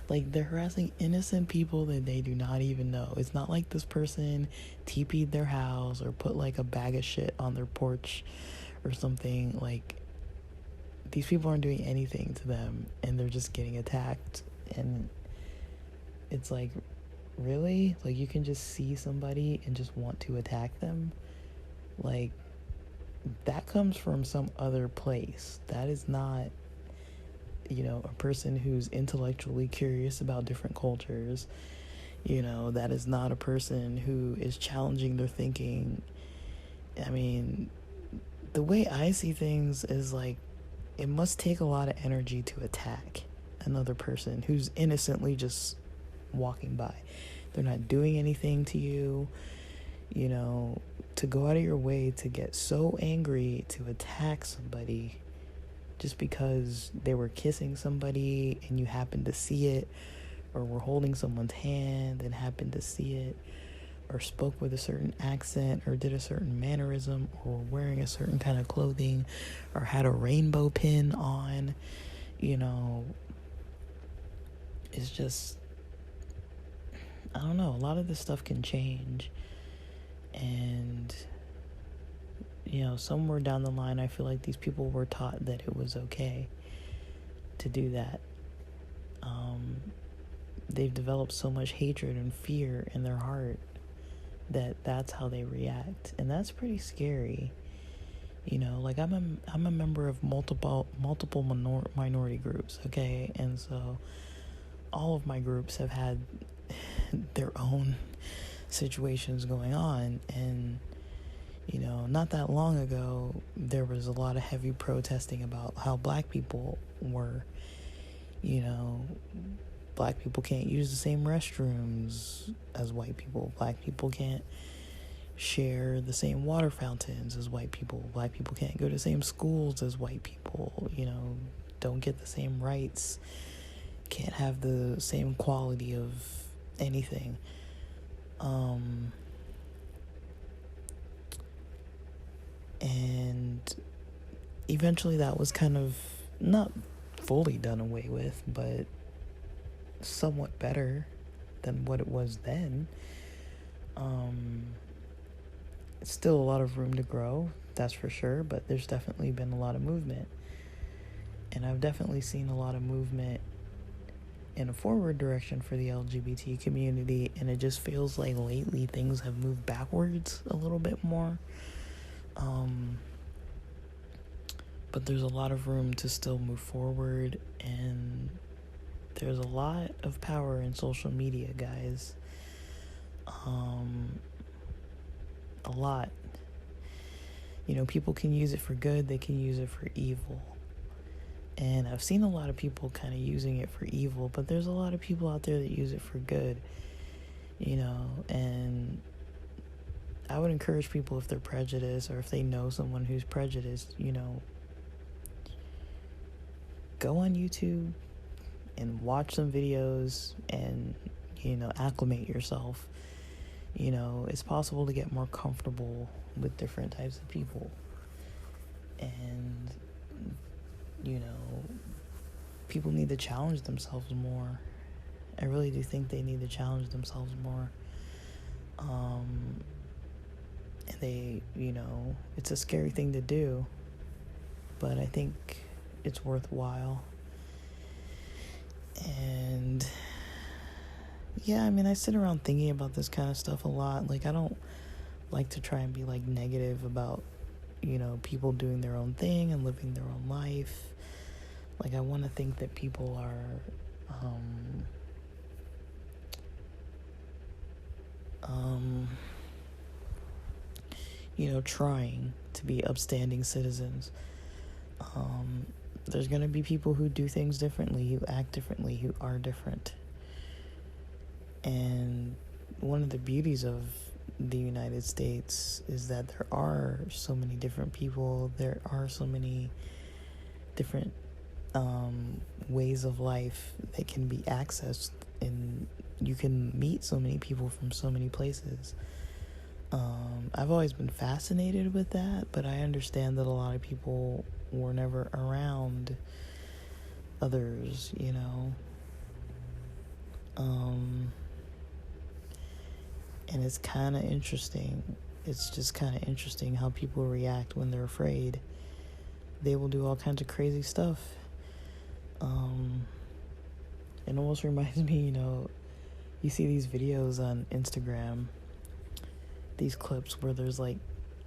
Like, they're harassing innocent people that they do not even know. It's not like this person TP'd their house or put like a bag of shit on their porch or something. Like, these people aren't doing anything to them, and they're just getting attacked. And it's like, really? Like, you can just see somebody and just want to attack them? Like, that comes from some other place. That is not, a person who's intellectually curious about different cultures. That is not a person who is challenging their thinking. I mean, the way I see things is like, it must take a lot of energy to attack another person who's innocently just walking by. They're not doing anything to you. You know, to go out of your way to get so angry to attack somebody just because they were kissing somebody and you happened to see it, or were holding someone's hand and happened to see it, or spoke with a certain accent, or did a certain mannerism, or wearing a certain kind of clothing, or had a rainbow pin on, you know, it's just, I don't know, a lot of this stuff can change. And, you know, somewhere down the line, I feel like these people were taught that it was okay to do that. They've developed so much hatred and fear in their heart that that's how they react, and that's pretty scary. You know, like I'm a member of multiple minority groups, okay, and so all of my groups have had their own situations going on. And you know, not that long ago there was a lot of heavy protesting about how black people were, you know, black people can't use the same restrooms as white people. Black people can't share the same water fountains as white people. Black people can't go to the same schools as white people, you know, don't get the same rights, can't have the same quality of anything. And eventually that was kind of not fully done away with, but somewhat better than what it was then. It's still a lot of room to grow, that's for sure, but there's definitely been a lot of movement. And I've definitely seen a lot of movement in a forward direction for the LGBT community, and it just feels like lately things have moved backwards a little bit more. But there's a lot of room to still move forward, and there's a lot of power in social media, guys. A lot. You know, people can use it for good, they can use it for evil. And I've seen a lot of people kind of using it for evil, but there's a lot of people out there that use it for good, you know. And I would encourage people, if they're prejudiced or if they know someone who's prejudiced, you know, go on YouTube and watch some videos and, you know, acclimate yourself. You know, it's possible to get more comfortable with different types of people. And, you know, people need to challenge themselves more. I really do think they need to challenge themselves more. And they, you know, it's a scary thing to do, but I think it's worthwhile. And yeah, I mean, I sit around thinking about this kind of stuff a lot. Like, I don't like to try and be like negative about, you know, people doing their own thing and living their own life. Like, I want to think that people are you know, trying to be upstanding citizens. There's going to be people who do things differently, who act differently, who are different. And one of the beauties of the United States is that there are so many different people, there are so many different ways of life that can be accessed, and you can meet so many people from so many places. I've always been fascinated with that, but I understand that a lot of people were never around others, you know. And it's kind of interesting. It's just kind of interesting how people react when they're afraid. They will do all kinds of crazy stuff. It almost reminds me, you know, you see these videos on Instagram, these clips where there's like,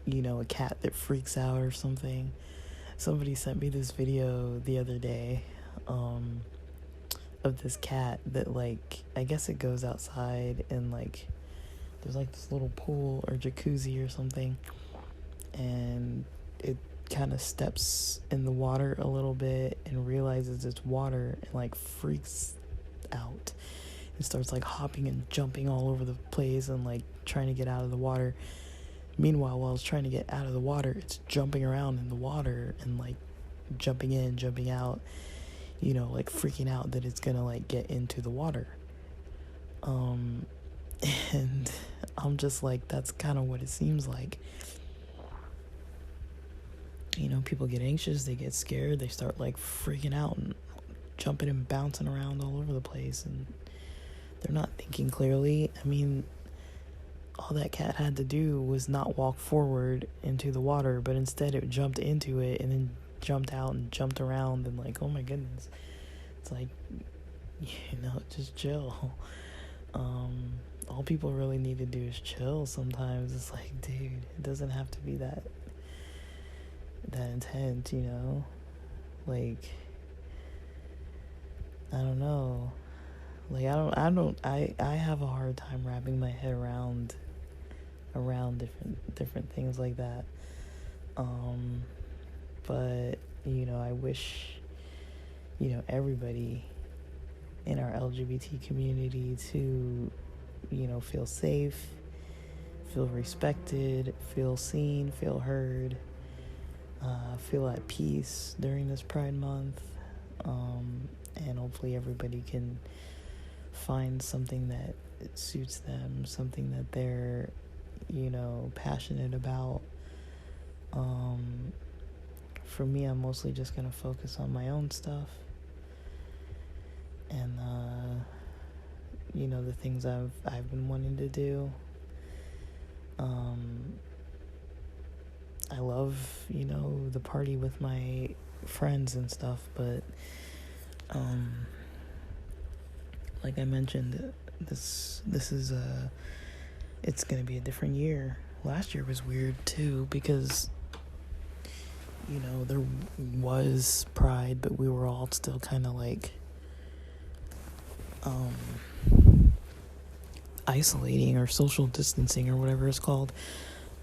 you know, a cat that freaks out or something. Somebody sent me this video the other day of this cat that, like, I guess it goes outside and like there's like this little pool or jacuzzi or something, and it kind of steps in the water a little bit and realizes it's water and like freaks out It starts like hopping and jumping all over the place and like trying to get out of the water. Meanwhile, while it's trying to get out of the water, it's jumping around in the water and like jumping in, jumping out, like freaking out that it's gonna like get into the water. And I'm just like, that's kind of what it seems like. People get anxious, they get scared, they start like freaking out and jumping and bouncing around all over the place, and they're not thinking clearly. I mean, all that cat had to do was not walk forward into the water, but instead it jumped into it and then jumped out and jumped around, and like, oh my goodness. It's like, just chill. All people really need to do is chill sometimes. It's like, dude, it doesn't have to be that intense, like, I don't know, like, I have a hard time wrapping my head around different things like that, but I wish everybody in our LGBT community to feel safe, feel respected, feel seen, feel heard, feel at peace during this Pride Month, and hopefully everybody can find something that suits them, something that they're passionate about. For me, I'm mostly just gonna focus on my own stuff and the things I've been wanting to do. I love the party with my friends and stuff, but like I mentioned, this is it's gonna be a different year. Last year was weird too because there was Pride, but we were all still kind of like isolating or social distancing or whatever it's called,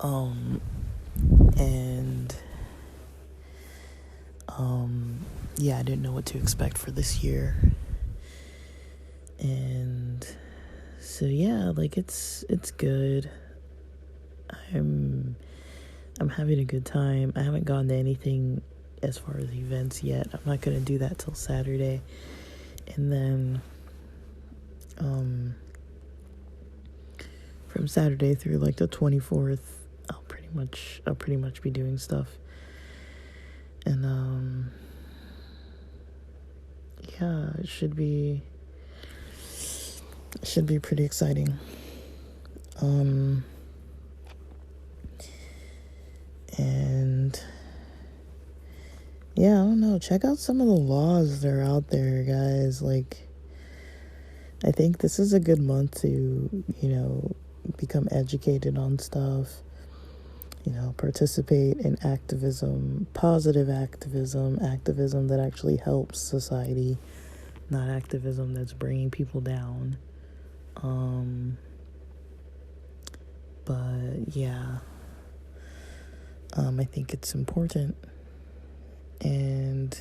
and I didn't know what to expect for this year, and so like it's good. I'm having a good time. I haven't gone to anything as far as events yet. I'm not gonna do that till Saturday, and then from Saturday through like the 24th, I'll pretty much be doing stuff, and it should be pretty exciting. And I don't know, check out some of the laws that are out there, guys. Like, I think this is a good month to become educated on stuff, participate in activism, positive activism that actually helps society, not activism that's bringing people down. But I think it's important. And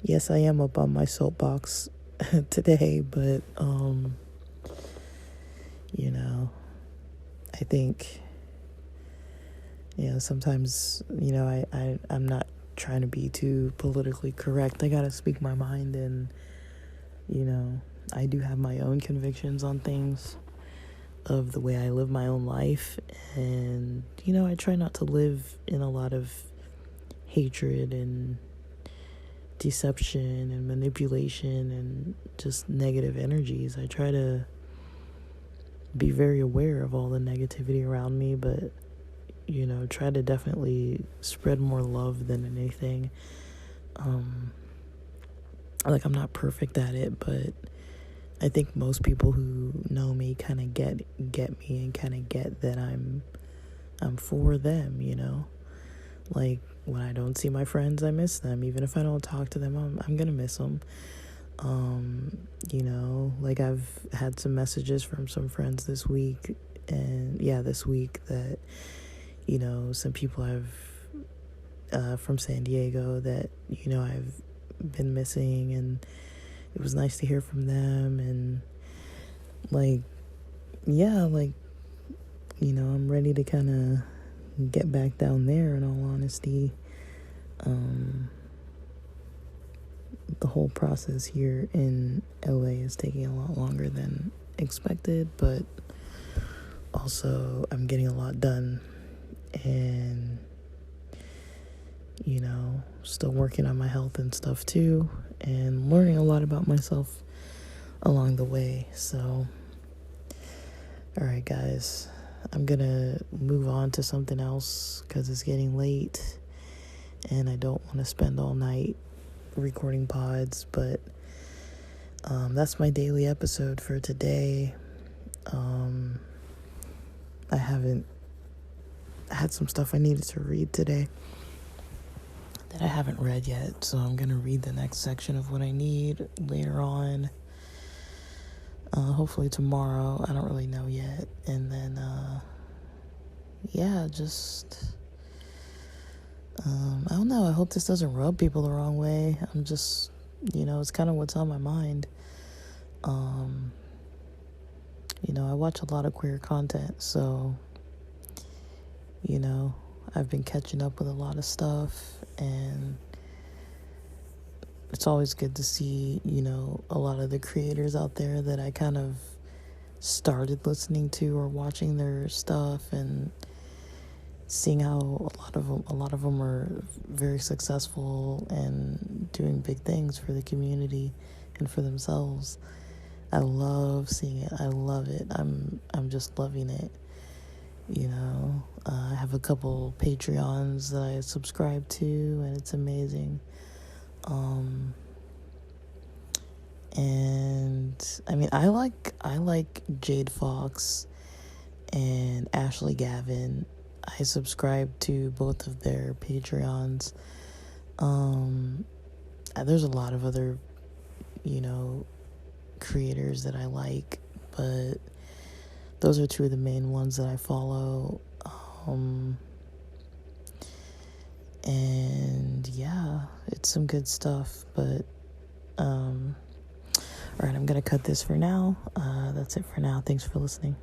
yes, I am up on my soapbox today, but I think sometimes I'm not trying to be too politically correct. I gotta speak my mind, and I do have my own convictions on things of the way I live my own life, and I try not to live in a lot of hatred and deception and manipulation and just negative energies. I try to be very aware of all the negativity around me, but try to definitely spread more love than anything. Like, I'm not perfect at it, but I think most people who know me kind of get me and kind of get that I'm for them, like, when I don't see my friends, I miss them. Even if I don't talk to them, I'm gonna miss them. Like, I've had some messages from some friends this week, and that some people I've from San Diego that I've been missing, and it was nice to hear from them. And like, yeah, like, I'm ready to kind of get back down there, in all honesty. The whole process here in LA is taking a lot longer than expected, but also I'm getting a lot done, and still working on my health and stuff too, and learning a lot about myself along the way. So, all right, guys, I'm gonna move on to something else because it's getting late and I don't want to spend all night recording pods, but that's my daily episode for today. I had some stuff I needed to read today that I haven't read yet, so I'm gonna read the next section of what I need later on. Hopefully tomorrow. I don't really know yet. And then I don't know, I hope this doesn't rub people the wrong way. I'm just, it's kind of what's on my mind. I watch a lot of queer content, so I've been catching up with a lot of stuff, and it's always good to see, a lot of the creators out there that I kind of started listening to or watching their stuff, and seeing how a lot of them are very successful and doing big things for the community and for themselves. I love seeing it. I love it. I'm just loving it. I have a couple Patreons that I subscribe to, and it's amazing. And I mean, I like Jade Fox and Ashley Gavin. I subscribe to both of their Patreons. There's a lot of other, creators that I like, but those are two of the main ones that I follow. And yeah, it's some good stuff, but all right, I'm gonna cut this for now. That's it for now. Thanks for listening.